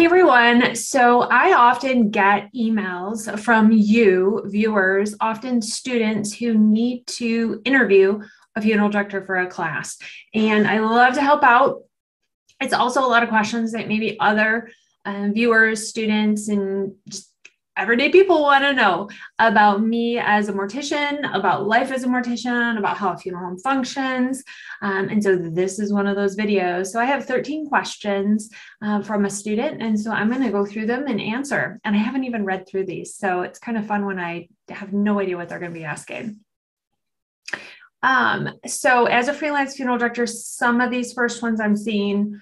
Hey everyone. So I often get emails from you, viewers, often students who need to interview a funeral director for a class. And I love to help out. It's also a lot of questions that maybe other viewers, students, and just everyday people want to know about me as a mortician, about life as a mortician, about how a funeral home functions. And so this is one of those videos. So I have 13 questions from a student. And so I'm going to go through them and answer. And I haven't even read through these. So it's kind of fun when I have no idea what they're going to be asking. So as a freelance funeral director, some of these first ones I'm seeing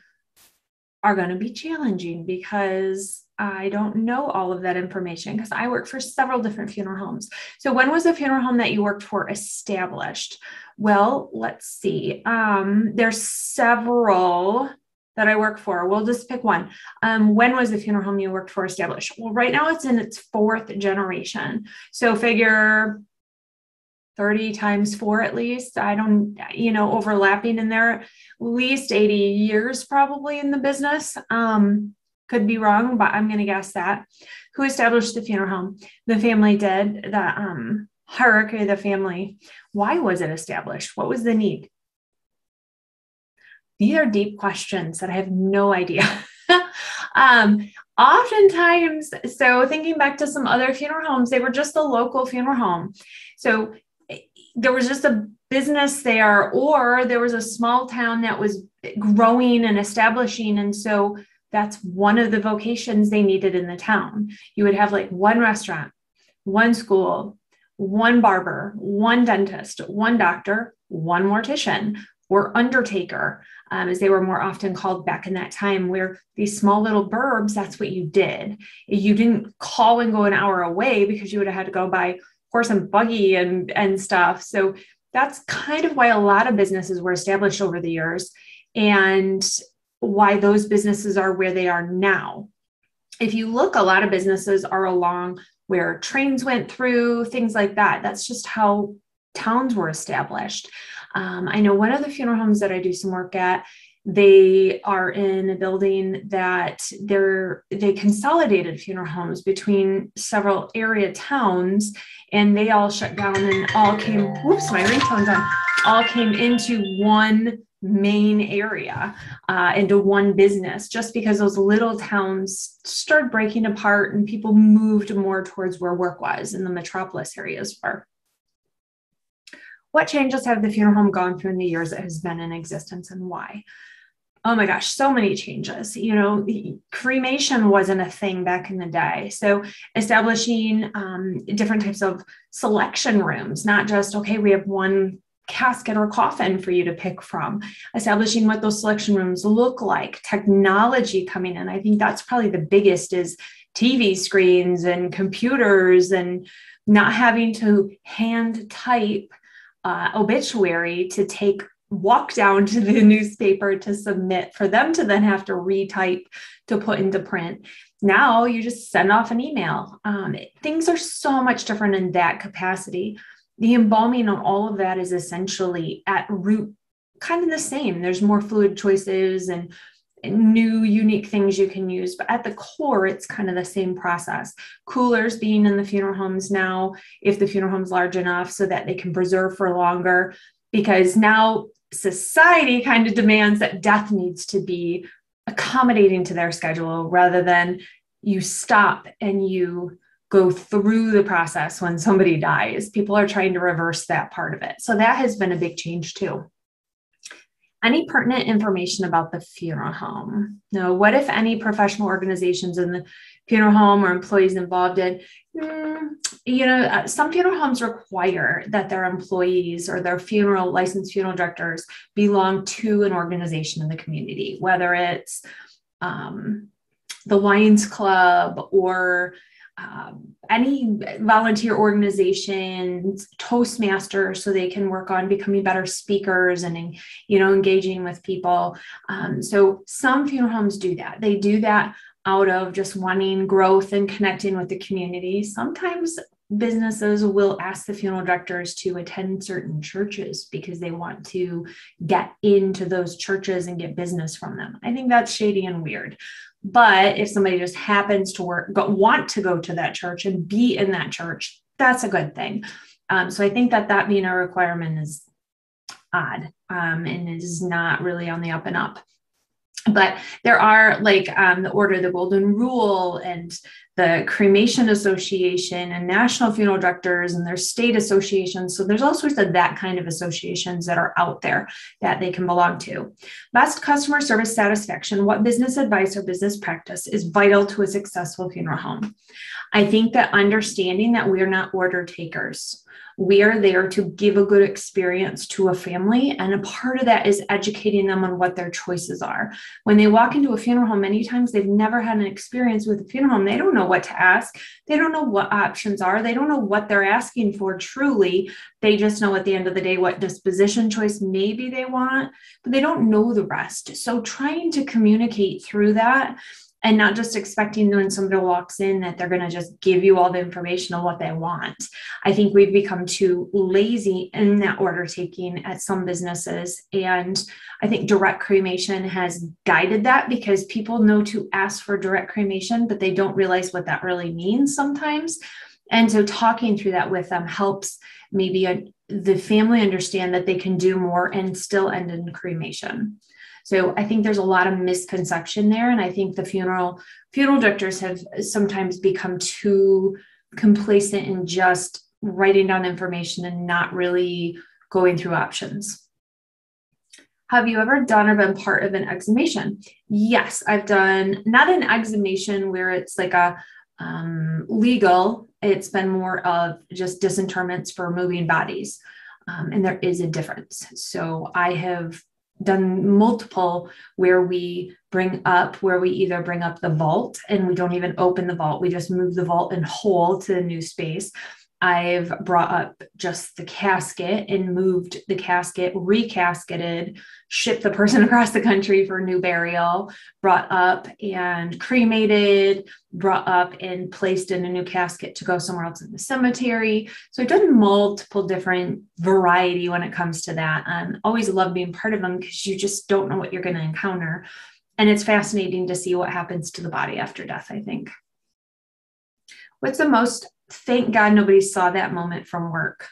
are going to be challenging because I don't know all of that information because I work for several different funeral homes. So when was the funeral home that you worked for established? Well, let's see. There's several that I work for. We'll just pick one. When was the funeral home you worked for established? Well, right now it's in its fourth generation. So figure 30 times 4 at least. I don't, overlapping in there, at least 80 years probably in the business. Could be wrong, but I'm going to guess that. Who established the funeral home? The family did. The hierarchy of the family. Why was it established? What was the need? These are deep questions that I have no idea. Oftentimes, so thinking back to some other funeral homes, they were just a local funeral home. So there was just a business there, or there was a small town that was growing and establishing. And so that's one of the vocations they needed in the town. You would have like one restaurant, one school, one barber, one dentist, one doctor, one mortician, or undertaker, as they were more often called back in that time, where these small little burbs, that's what you did. You didn't call and go an hour away because you would have had to go by horse and buggy and stuff. So that's kind of why a lot of businesses were established over the years and why those businesses are where they are now. If you look, a lot of businesses are along where trains went through, things like that. That's just how towns were established. I know one of the funeral homes that I do some work at, they are in a building that they consolidated funeral homes between several area towns, and they all shut down and all came, whoops, my ringtone's on, all came into one main area, into one business, just because those little towns started breaking apart and people moved more towards where work was in the metropolis areas were. What changes have the funeral home gone through in the years it has been in existence, and why? Oh my gosh, so many changes. Cremation wasn't a thing back in the day. So establishing different types of selection rooms, not just, okay, we have one casket or coffin for you to pick from, establishing what those selection rooms look like, technology coming in. I think that's probably the biggest is TV screens and computers and not having to hand type obituary to walk down to the newspaper to submit for them to then have to retype to put into print. Now you just send off an email. Things are so much different in that capacity. The embalming on all of that is essentially at root kind of the same. There's more fluid choices and new unique things you can use, but at the core, it's kind of the same process. Coolers being in the funeral homes now, if the funeral home's large enough so that they can preserve for longer, because now society kind of demands that death needs to be accommodating to their schedule rather than you stop and you go through the process when somebody dies. People are trying to reverse that part of it. So that has been a big change too. Any pertinent information about the funeral home? No, what if any professional organizations in the funeral home or employees involved in, some funeral homes require that their employees or their licensed funeral directors belong to an organization in the community, whether it's the Lions Club or any volunteer organizations, Toastmasters, so they can work on becoming better speakers and, engaging with people. So some funeral homes do that. They do that out of just wanting growth and connecting with the community. Sometimes businesses will ask the funeral directors to attend certain churches because they want to get into those churches and get business from them. I think that's shady and weird. But if somebody just happens to want to go to that church and be in that church, that's a good thing. So I think that being a requirement is odd, and it is not really on the up and up. But there are like the Order of the Golden Rule and the Cremation Association and National Funeral Directors, and there's state associations. So there's all sorts of that kind of associations that are out there that they can belong to. Best customer service satisfaction. What business advice or business practice is vital to a successful funeral home? I think that understanding that we're not order takers. We are there to give a good experience to a family. And a part of that is educating them on what their choices are. When they walk into a funeral home, many times they've never had an experience with a funeral home. They don't know what to ask. They don't know what options are. They don't know what they're asking for truly. They just know at the end of the day what disposition choice maybe they want, but they don't know the rest. So trying to communicate through that, and not just expecting when somebody walks in that they're going to just give you all the information on what they want. I think we've become too lazy in that order taking at some businesses. And I think direct cremation has guided that, because people know to ask for direct cremation, but they don't realize what that really means sometimes. And so talking through that with them helps maybe the family understand that they can do more and still end in cremation. So I think there's a lot of misconception there. And I think the funeral directors have sometimes become too complacent in just writing down information and not really going through options. Have you ever done or been part of an exhumation? Yes, I've done, not an exhumation where it's like a legal, it's been more of just disinterments for moving bodies. And there is a difference. So I have done multiple where we either bring up the vault and we don't even open the vault. We just move the vault in whole to the new space. I've brought up just the casket and moved the casket, recasketed, shipped the person across the country for a new burial, brought up and cremated, brought up and placed in a new casket to go somewhere else in the cemetery. So I've done multiple different variety when it comes to that. Always love being part of them, because you just don't know what you're going to encounter. And it's fascinating to see what happens to the body after death, I think. What's the most, thank God nobody saw that moment from work?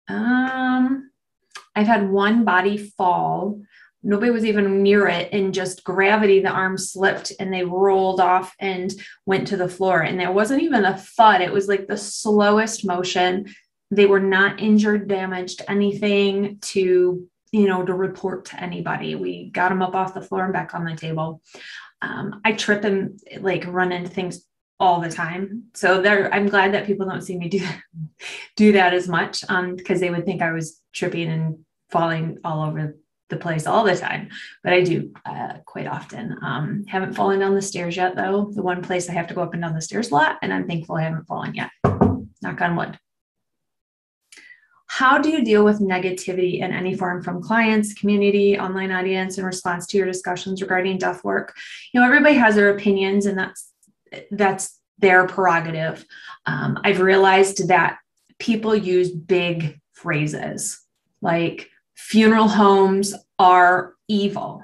I've had one body fall. Nobody was even near it, and just gravity, the arm slipped and they rolled off and went to the floor. And there wasn't even a thud. It was like the slowest motion. They were not injured, damaged, anything to report to anybody. We got them up off the floor and back on the table. I trip and run into things all the time. So I'm glad that people don't see me do that as much, because they would think I was tripping and falling all over the place all the time. But I do quite often. Haven't fallen down the stairs yet, though. The one place I have to go up and down the stairs a lot, and I'm thankful I haven't fallen yet. Knock on wood. How do you deal with negativity in any form from clients, community, online audience in response to your discussions regarding death work? Everybody has their opinions, and that's their prerogative. I've realized that people use big phrases like funeral homes are evil.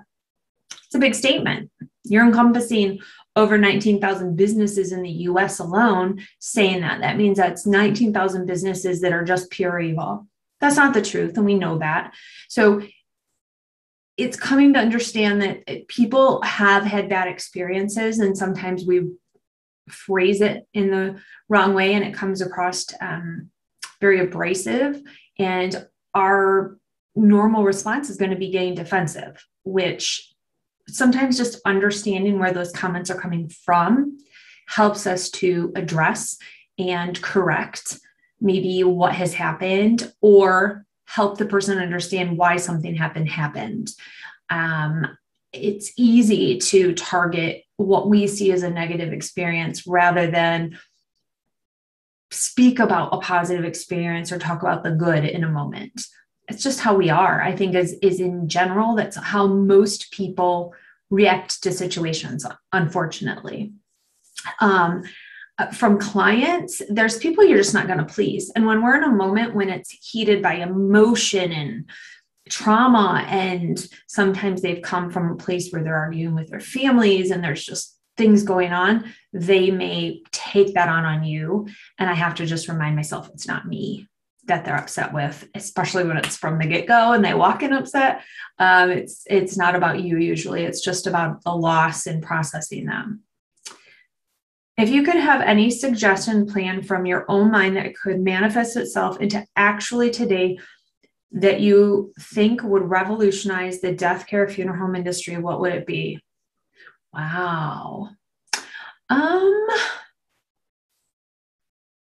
It's a big statement. You're encompassing over 19,000 businesses in the US alone saying that. That means that's 19,000 businesses that are just pure evil. That's not the truth, and we know that. So it's coming to understand that people have had bad experiences, and sometimes we phrase it in the wrong way and it comes across very abrasive, and our normal response is going to be getting defensive, which sometimes just understanding where those comments are coming from helps us to address and correct maybe what has happened, or help the person understand why something happened. It's easy to target what we see as a negative experience rather than speak about a positive experience or talk about the good in a moment. It's just how we are. I think is in general, that's how most people react to situations, unfortunately. From clients, there's people you're just not going to please. And when we're in a moment when it's heated by emotion and trauma, and sometimes they've come from a place where they're arguing with their families and there's just things going on, they may take that on you. And I have to just remind myself it's not me that they're upset with, especially when it's from the get-go and they walk in upset. It's not about you usually. It's just about the loss and processing them. If you could have any suggestion plan from your own mind that could manifest itself into actually today that you think would revolutionize the death care funeral home industry, what would it be? Wow.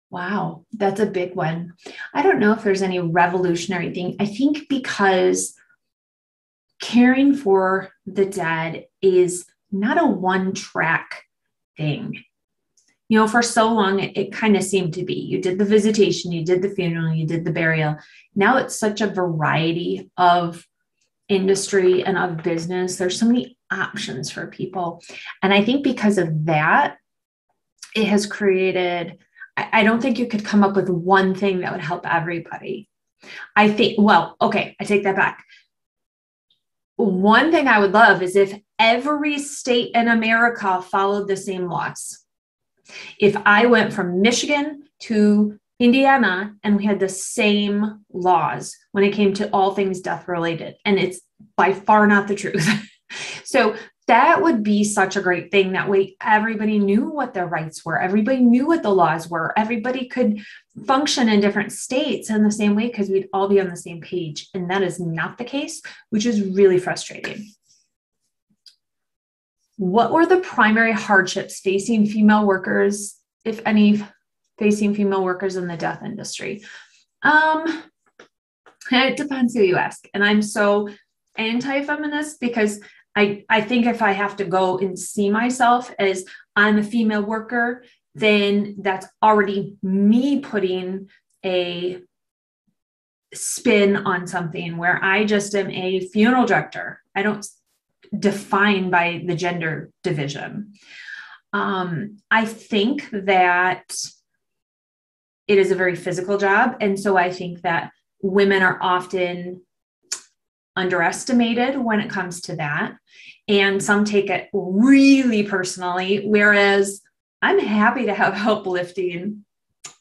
Wow, that's a big one. I don't know if there's any revolutionary thing. I think because caring for the dead is not a one-track thing. You know, for so long, it kind of seemed to be. You did the visitation, you did the funeral, you did the burial. Now it's such a variety of industry and of business. There's so many options for people. And I think because of that, it has created, I don't think you could come up with one thing that would help everybody. I think, well, okay, I take that back. One thing I would love is if every state in America followed the same laws. If I went from Michigan to Indiana and we had the same laws when it came to all things death related, and it's by far not the truth. So that would be such a great thing. That way, everybody knew what their rights were. Everybody knew what the laws were. Everybody could function in different states in the same way because we'd all be on the same page. And that is not the case, which is really frustrating. What were the primary hardships facing female workers, if any, facing female workers in the death industry? It depends who you ask. And I'm so anti-feminist because I think if I have to go and see myself as I'm a female worker, then that's already me putting a spin on something where I just am a funeral director. I don't define by the gender division. I think that it is a very physical job. And so I think that women are often underestimated when it comes to that. And some take it really personally, whereas I'm happy to have help lifting.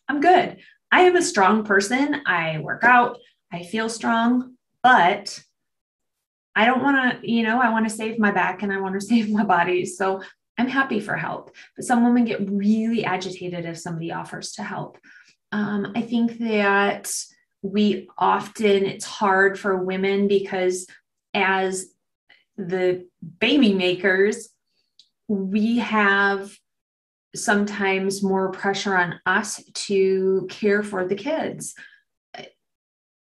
I'm good. I am a strong person. I work out. I feel strong, but I don't want to, I want to save my back and I want to save my body. So I'm happy for help. But some women get really agitated if somebody offers to help. I think that it's hard for women because as the baby makers, we have sometimes more pressure on us to care for the kids.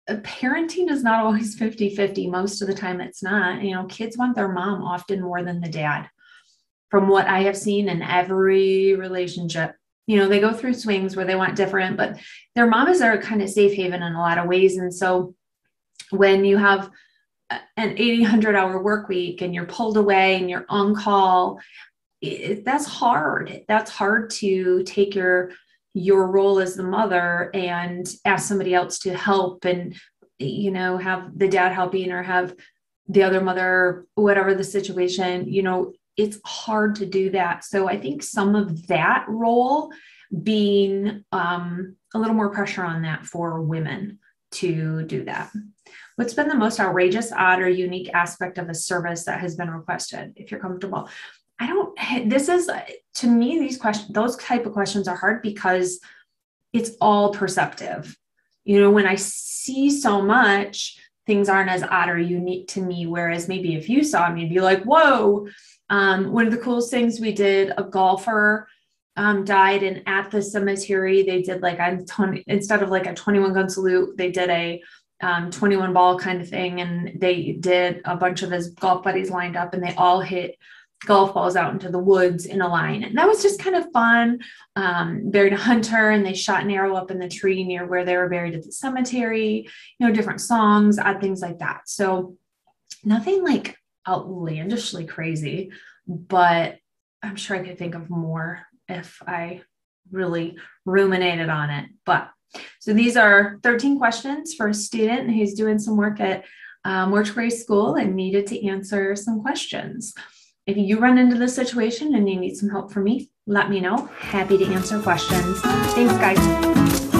Parenting is not always 50-50. Most of the time it's not. Kids want their mom often more than the dad. From what I have seen in every relationship, they go through swings where they want different, but their mom is their kind of safe haven in a lot of ways. And so when you have an 1,800-hour work week and you're pulled away and you're on call, that's hard. That's hard to take your role as the mother and ask somebody else to help and, have the dad helping or have the other mother, whatever the situation, it's hard to do that. So I think some of that role being a little more pressure on that for women to do that. What's been the most outrageous, odd, or unique aspect of a service that has been requested, if you're comfortable? To me, these questions, those type of questions are hard because it's all perceptive. When I see so much, things aren't as odd or unique to me. Whereas maybe if you saw me, you'd be like, whoa. One of the coolest things we did, a golfer died, and at the cemetery, they did instead of like a 21 gun salute, they did a 21 ball kind of thing. And they did a bunch of his golf buddies lined up and they all hit golf balls out into the woods in a line. And that was just kind of fun. Buried a hunter and they shot an arrow up in the tree near where they were buried at the cemetery, different songs, odd things like that. So nothing like outlandishly crazy, but I'm sure I could think of more if I really ruminated on it. But so these are 13 questions for a student who's doing some work at mortuary school and needed to answer some questions. If you run into this situation and you need some help from me, let me know. Happy to answer questions. Thanks, guys.